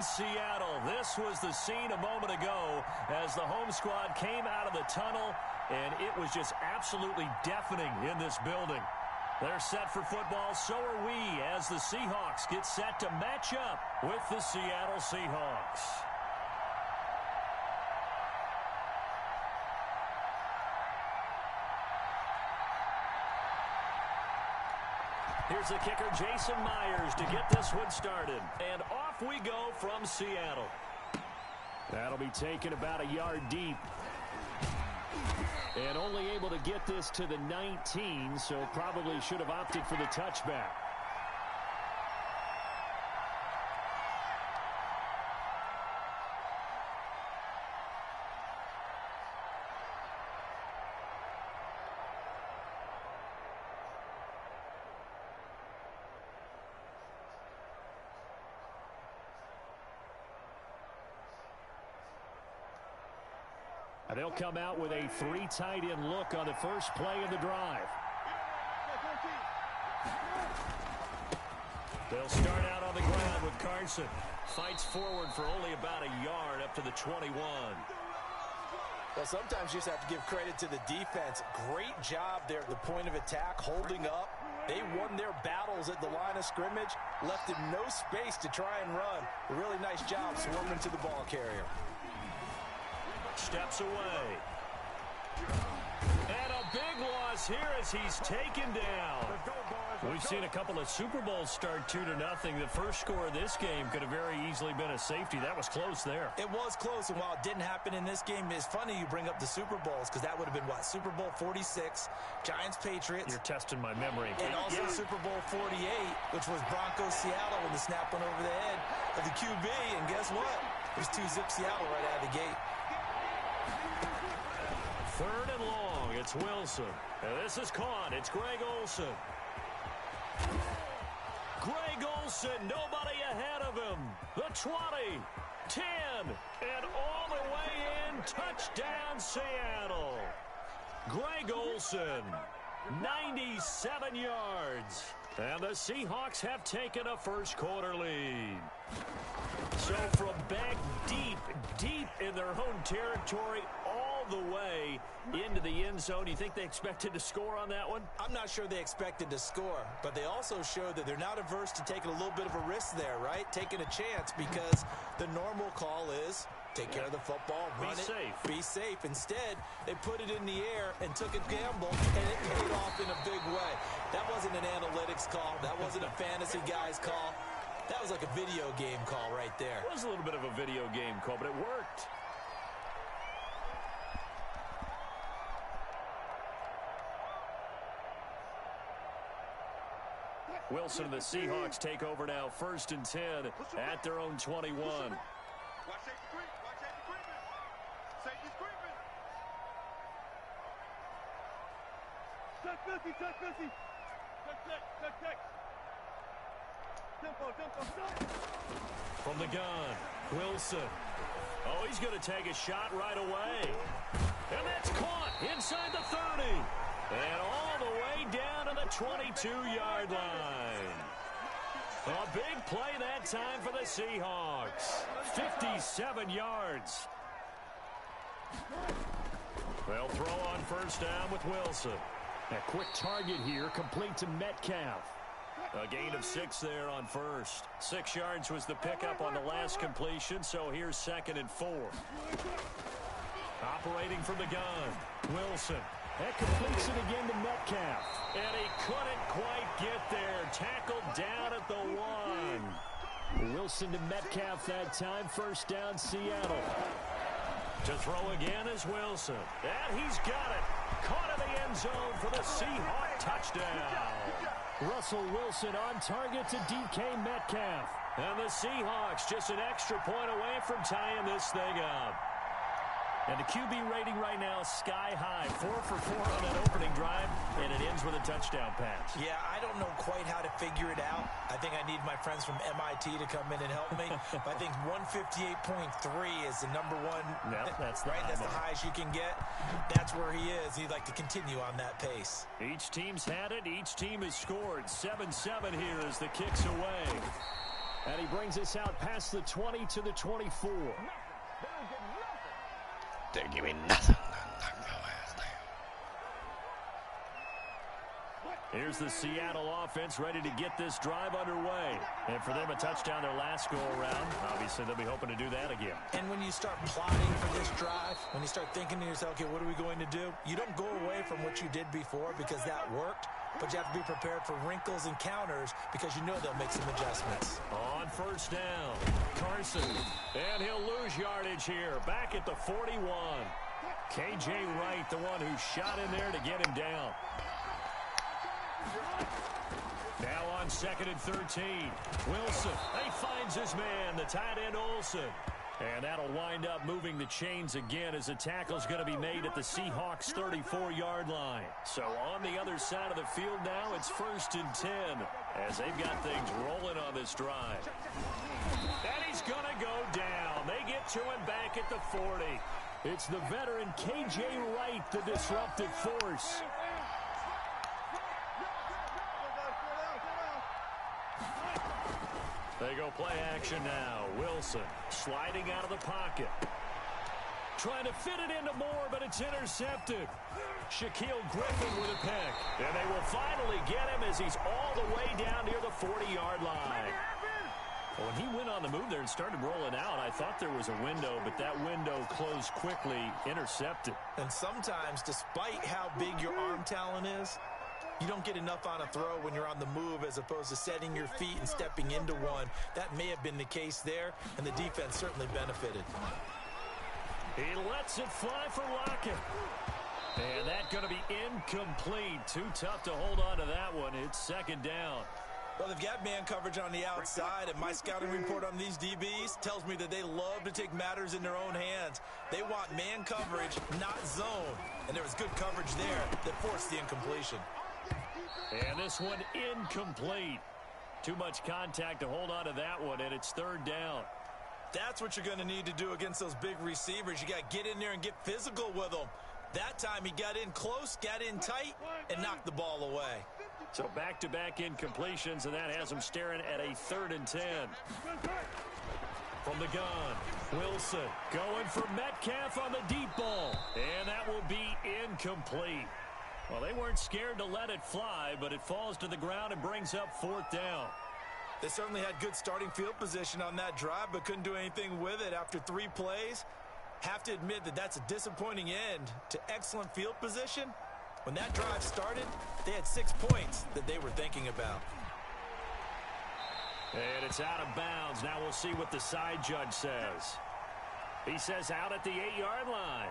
Seattle. This was the scene a moment ago as the home squad came out of the tunnel, and it was just absolutely deafening in this building. They're set for football, so are we, as the Seahawks get set to match up with the Seattle Seahawks. Here's the kicker, Jason Myers, to get this one started. And off we go from Seattle. That'll be taken about a yard deep. And only able to get this to the 19, so probably should have opted for the touchback. They'll come out with a 3 tight end look on the first play of the drive. They'll start out on the ground with Carson. Fights forward for only about a yard up to the 21. Well, sometimes you just have to give credit to the defense. Great job there at the point of attack, holding up. They won their battles at the line of scrimmage, left him no space to try and run. A really nice job swarming to the ball carrier. Steps away. And a big loss here as he's taken down. We've seen a couple of Super Bowls start 2-0. The first score of this game could have very easily been a safety. That was close there. It was close, and while it didn't happen in this game, it's funny you bring up the Super Bowls because that would have been, what, Super Bowl 46, Giants-Patriots. You're testing my memory. And also Super Bowl 48, which was Broncos-Seattle when the snap went over the head of the QB. And guess what? There's 2-zip Seattle right out of the gate. 3rd and long. It's Wilson. And this is caught. It's Greg Olsen. Greg Olsen, nobody ahead of him. The 20, 10, and all the way in. Touchdown, Seattle. Greg Olsen, 97 yards. And the Seahawks have taken a first quarter lead. So from back deep in their own territory, all the way into the end zone. You think they expected to score on that one? I'm not sure they expected to score, but they also showed that they're not averse to taking a little bit of a risk there, right? Taking a chance, because the normal call is take care of the football, run it, be safe. Instead, they put it in the air and took a gamble, and it paid off in a big way. That wasn't an analytics call. That wasn't a fantasy guy's call. That was like a video game call right there. It was a little bit of a video game call, but it worked. Wilson and the Seahawks take over now, 1st and 10 at their own 21. Watch safety creep. Watch safety creeping. Safety's creeping. Check 50, check 50. Check. Tempo. From the gun, Wilson. Oh, he's going to take a shot right away. And that's caught inside the 30. And all the way down to the 22-yard line. A big play that time for the Seahawks. 57 yards. They'll throw on 1st down with Wilson. A quick target here, complete to Metcalf. A gain of 6 there on 1st. 6 yards was the pickup on the last completion, so here's 2nd and 4. Operating from the gun, Wilson. That completes it again to Metcalf. And he couldn't quite get there. Tackled down at the 1. Wilson to Metcalf that time. 1st down, Seattle. To throw again is Wilson. And he's got it. Caught in the end zone for the Seahawk touchdown. Russell Wilson on target to DK Metcalf. And the Seahawks just an extra point away from tying this thing up. And the QB rating right now, sky high. 4 for 4 on that opening drive, and it ends with a touchdown pass. Yeah, I don't know quite how to figure it out. I think I need my friends from MIT to come in and help me. But I think 158.3 is the number one. Yep, that's the right. That's the highest you can get. That's where he is. He'd like to continue on that pace. Each team's had it. Each team has scored. 7-7 here as the kick's away. And he brings us out past the 20 to the 24. They give me nothing. Here's the Seattle offense ready to get this drive underway. And for them, a touchdown their last go-around. Obviously, they'll be hoping to do that again. And when you start plotting for this drive, when you start thinking to yourself, okay, what are we going to do? You don't go away from what you did before because that worked, but you have to be prepared for wrinkles and counters because you know they'll make some adjustments. On first down, Carson. And he'll lose yardage here. Back at the 41. K.J. Wright, the one who shot in there to get him down. Now on 2nd and 13. Wilson. He finds his man, the tight end Olsen. And that'll wind up moving the chains again as the tackle's going to be made at the Seahawks' 34-yard line. So on the other side of the field now, it's 1st and 10 as they've got things rolling on this drive. And he's going to go down. They get to him back at the 40. It's the veteran K.J. Wright, the disruptive force. They go play action now. Wilson sliding out of the pocket. Trying to fit it into Moore, but it's intercepted. Shaquille Griffin with a pick. And they will finally get him as he's all the way down near the 40-yard line. When he went on the move there and started rolling out, I thought there was a window, but that window closed quickly, intercepted. And sometimes, despite how big your arm talent is, you don't get enough on a throw when you're on the move as opposed to setting your feet and stepping into one. That may have been the case there, and the defense certainly benefited. He lets it fly for Lockett. And that's going to be incomplete. Too tough to hold on to that one. It's 2nd down. Well, they've got man coverage on the outside, and my scouting report on these DBs tells me that they love to take matters in their own hands. They want man coverage, not zone. And there was good coverage there that forced the incompletion. And this one incomplete. Too much contact to hold on to that one, and it's 3rd down. That's what you're going to need to do against those big receivers. You got to get in there and get physical with them. That time he got in close, got in tight, and knocked the ball away. So back-to-back incompletions, and that has him staring at a 3rd and 10. From the gun, Wilson going for Metcalf on the deep ball. And that will be incomplete. Well, they weren't scared to let it fly, but it falls to the ground and brings up 4th down. They certainly had good starting field position on that drive, but couldn't do anything with it after 3 plays. Have to admit that that's a disappointing end to excellent field position. When that drive started, they had 6 points that they were thinking about. And it's out of bounds. Now we'll see what the side judge says. He says out at the 8-yard line.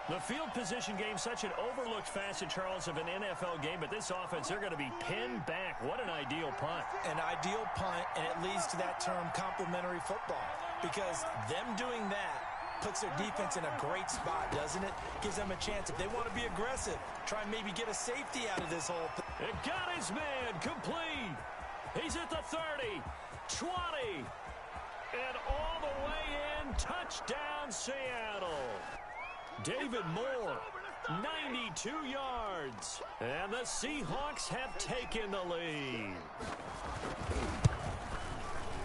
The field position game, such an overlooked facet, Charles, of an NFL game, but this offense, they're going to be pinned back. What an ideal punt. An ideal punt, and it leads to that term complementary football, because them doing that puts their defense in a great spot, doesn't it? Gives them a chance, if they want to be aggressive, try and maybe get a safety out of this whole thing. It got his man complete. He's at the 30, 20, and all the way in. Touchdown, Seattle. David Moore, 92 yards. And the Seahawks have taken the lead.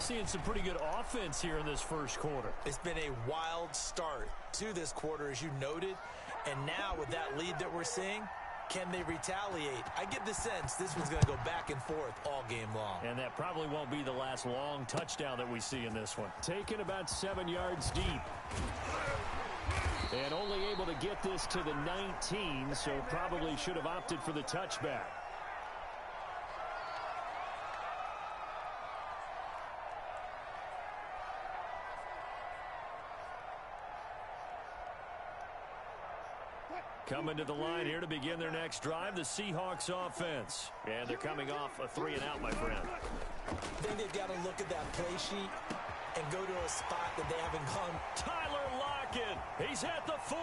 Seeing some pretty good offense here in this first quarter. It's been a wild start to this quarter, as you noted. And now with that lead that we're seeing, can they retaliate? I get the sense this one's going to go back and forth all game long. And that probably won't be the last long touchdown that we see in this one. Taken about 7 yards deep. And only able to get this to the 19, so probably should have opted for the touchback. Coming to the line here to begin their next drive, the Seahawks offense. And they're coming off a 3-and-out, my friend. I think they've got to look at that play sheet and go to a spot that they haven't gone. Tyler Lockett, he's at the 40,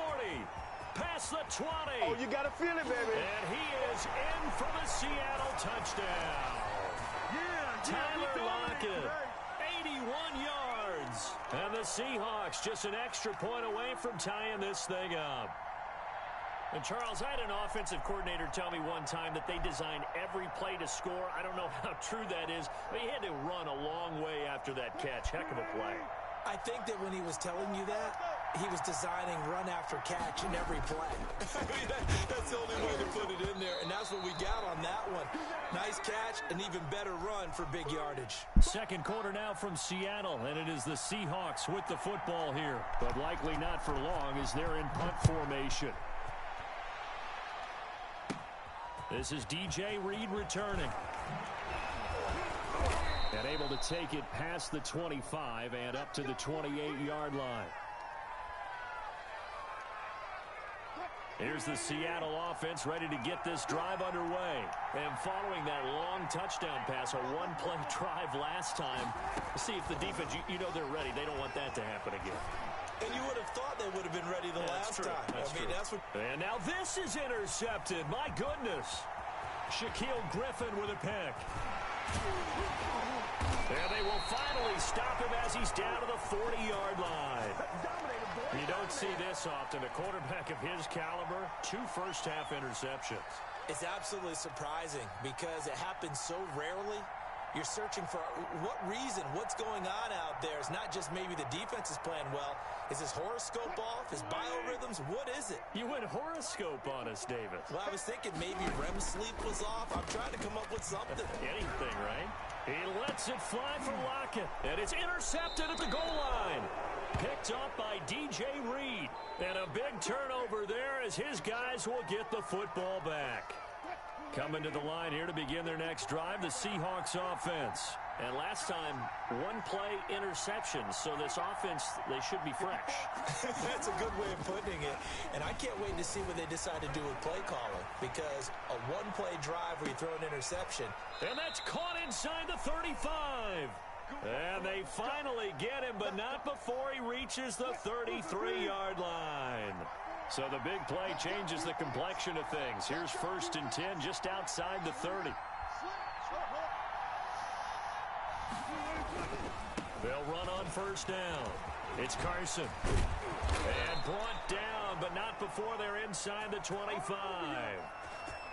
past the 20. Oh, you got to feel it, baby. And he is in for the Seattle touchdown. Tyler Lockett, 81 yards. And the Seahawks just an extra point away from tying this thing up. And Charles, I had an offensive coordinator tell me one time that they design every play to score. I don't know how true that is, but he had to run a long way after that catch. Heck of a play. I think that when he was telling you that, he was designing run after catch in every play. I mean, that's the only way to put it in there, and that's what we got on that one. Nice catch, an even better run for big yardage. Second quarter now from Seattle, and it is the Seahawks with the football here, but likely not for long as they're in punt formation. This is DJ Reed returning. And able to take it past the 25 and up to the 28-yard line. Here's the Seattle offense ready to get this drive underway. And following that long touchdown pass, a one-play drive last time. See if the defense, you know they're ready. They don't want that to happen again. And you would have thought they would have been ready the last time. That's what. And now this is intercepted. My goodness. Shaquille Griffin with a pick. And they will finally stop him as he's down to the 40-yard line. You don't see this often. A quarterback of his caliber, 2 first-half interceptions. It's absolutely surprising because it happens so rarely. You're searching for what reason, what's going on out there. It's not just maybe the defense is playing well. Is his horoscope off? His biorhythms? What is it? You went horoscope on us, David. Well, I was thinking maybe REM sleep was off. I'm trying to come up with something. Anything, right? He lets it fly for Lockett, and it's intercepted at the goal line. Picked up by DJ Reed. And a big turnover there as his guys will get the football back. Coming to the line here to begin their next drive, the Seahawks offense. And last time, one-play interception. So this offense, they should be fresh. That's a good way of putting it. And I can't wait to see what they decide to do with play calling. Because a one-play drive where you throw an interception. And that's caught inside the 35. And they finally get him, but not before he reaches the 33-yard line. So the big play changes the complexion of things. Here's 1st and 10 just outside the 30. They'll run on 1st down. It's Carson. And brought down, but not before they're inside the 25.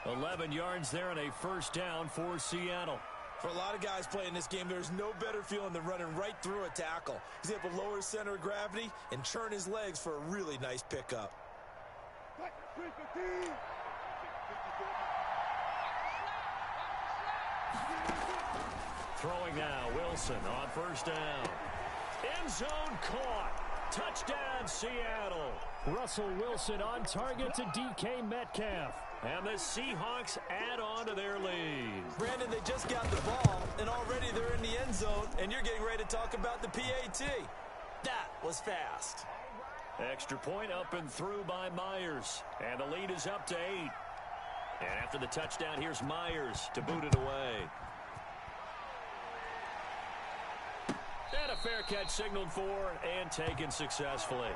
11 yards there and a 1st down for Seattle. For a lot of guys playing this game, there's no better feeling than running right through a tackle. He's able to lower his center of gravity and churn his legs for a really nice pickup. Throwing now, Wilson on 1st down. End zone caught. Touchdown, Seattle. Russell Wilson on target to DK Metcalf. And the Seahawks add on to their lead. Brandon, they just got the ball, and already they're in the end zone, and you're getting ready to talk about the PAT. That was fast. Extra point up and through by Myers. And the lead is up to 8. And after the touchdown, here's Myers to boot it away. And a fair catch signaled for and taken successfully.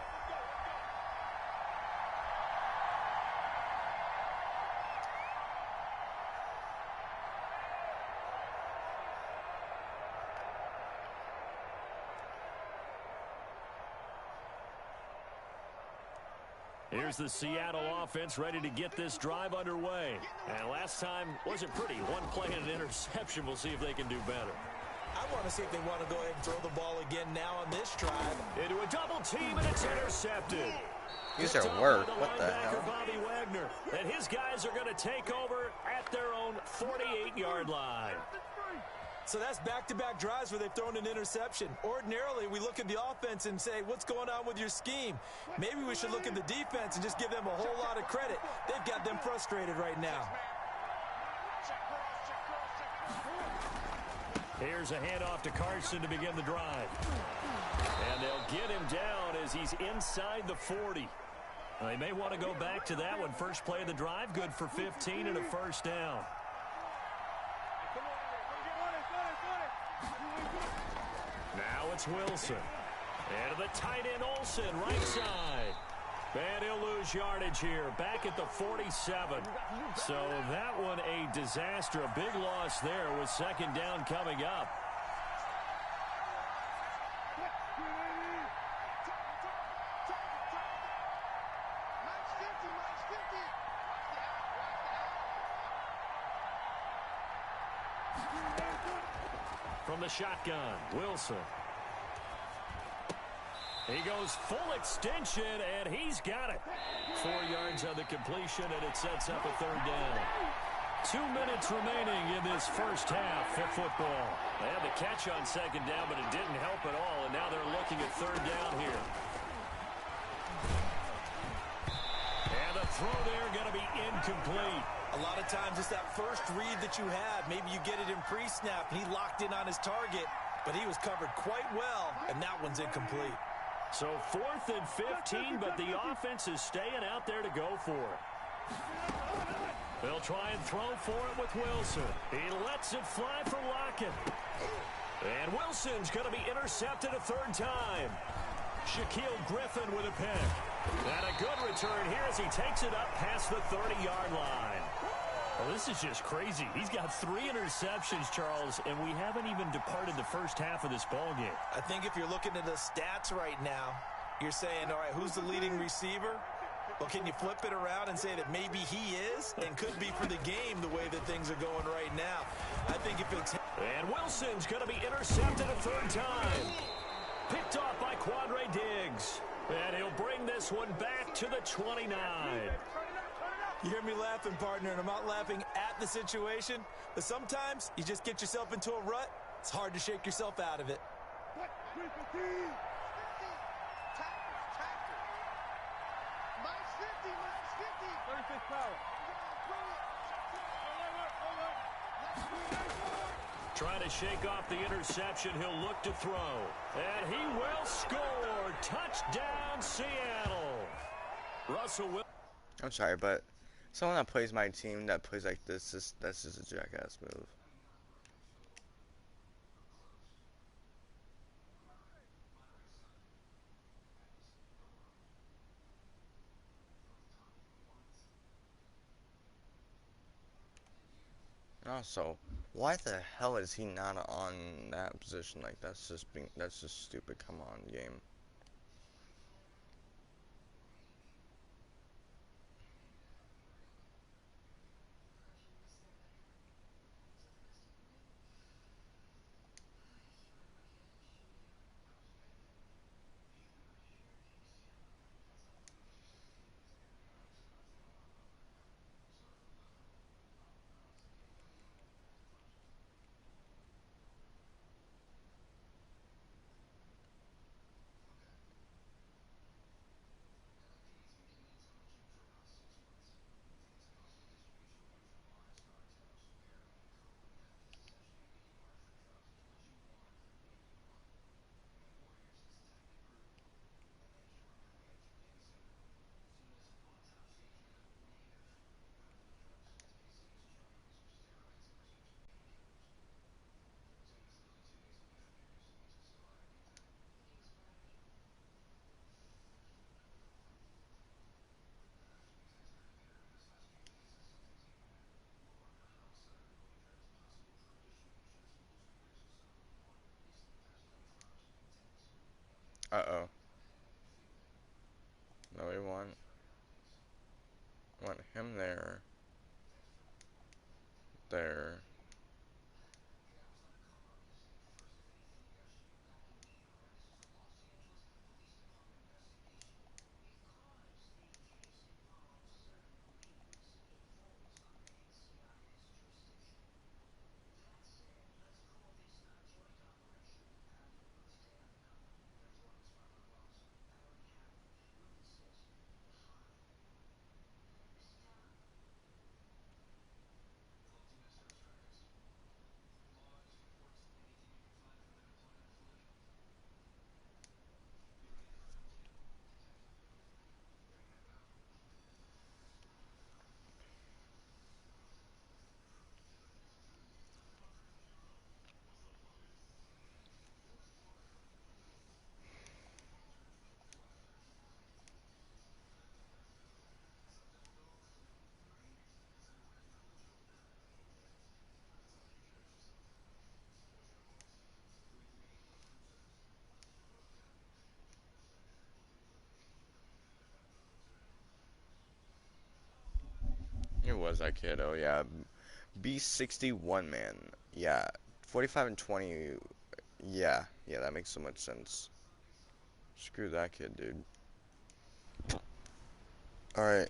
Here's the Seattle offense ready to get this drive underway. And last time wasn't pretty. One play and an interception. We'll see if they can do better. I want to see if they want to go ahead and throw the ball again now on this drive. Into a double team, and it's intercepted. Use their word. What the hell? Bobby Wagner. And his guys are going to take over at their own 48-yard line. So that's back-to-back drives where they've thrown an interception. Ordinarily, we look at the offense and say, what's going on with your scheme? Maybe we should look at the defense and just give them a whole lot of credit. They've got them frustrated right now. Here's a handoff to Carson to begin the drive. And they'll get him down as he's inside the 40. They may want to go back to that one. First play of the drive, good for 15 and a 1st down. Now it's Wilson. And to the tight end Olsen, right side. And he'll lose yardage here, back at the 47. So that one a disaster, a big loss there with 2nd down coming up. from the shotgun. Wilson. He goes full extension, and he's got it. 4 yards on the completion, and it sets up a third down. 2 minutes remaining in this first half of football. They had the catch on second down, but it didn't help at all, and now they're looking at third down here. And the throw there going to be incomplete. A lot of times it's that first read that you have. Maybe you get it in pre-snap, and he locked in on his target, but he was covered quite well, and that one's incomplete. So 4th and 15, but the offense is staying out there to go for it. They'll try and throw for it with Wilson. He lets it fly for Lockett. And Wilson's going to be intercepted a third time. Shaquille Griffin with a pick. And a good return here as he takes it up past the 30-yard line. Well, this is just crazy. He's got 3 interceptions, Charles, and we haven't even departed the first half of this ballgame. I think if you're looking at the stats right now, you're saying, all right, who's the leading receiver? Well, can you flip it around and say that maybe he is and could be for the game the way that things are going right now? I think if it's... And Wilson's going to be intercepted a third time. Picked off by Quandre Diggs. And he'll bring this one back to the 29. You hear me laughing, partner, and I'm not laughing at the situation, but sometimes you just get yourself into a rut. It's hard to shake yourself out of it. Trying to shake off the interception, he'll look to throw. And he will score. Touchdown, Seattle. Russell will. I'm sorry, but someone that plays my team that plays like this, that's just a jackass move. And also, why the hell is he not on that position? Like, that's just stupid. Come on, game. Uh-oh. No, we want him there. There. It was that kid. Oh yeah, B61 man. Yeah, 45 and 20. Yeah, that makes so much sense. Screw that kid, dude. All right.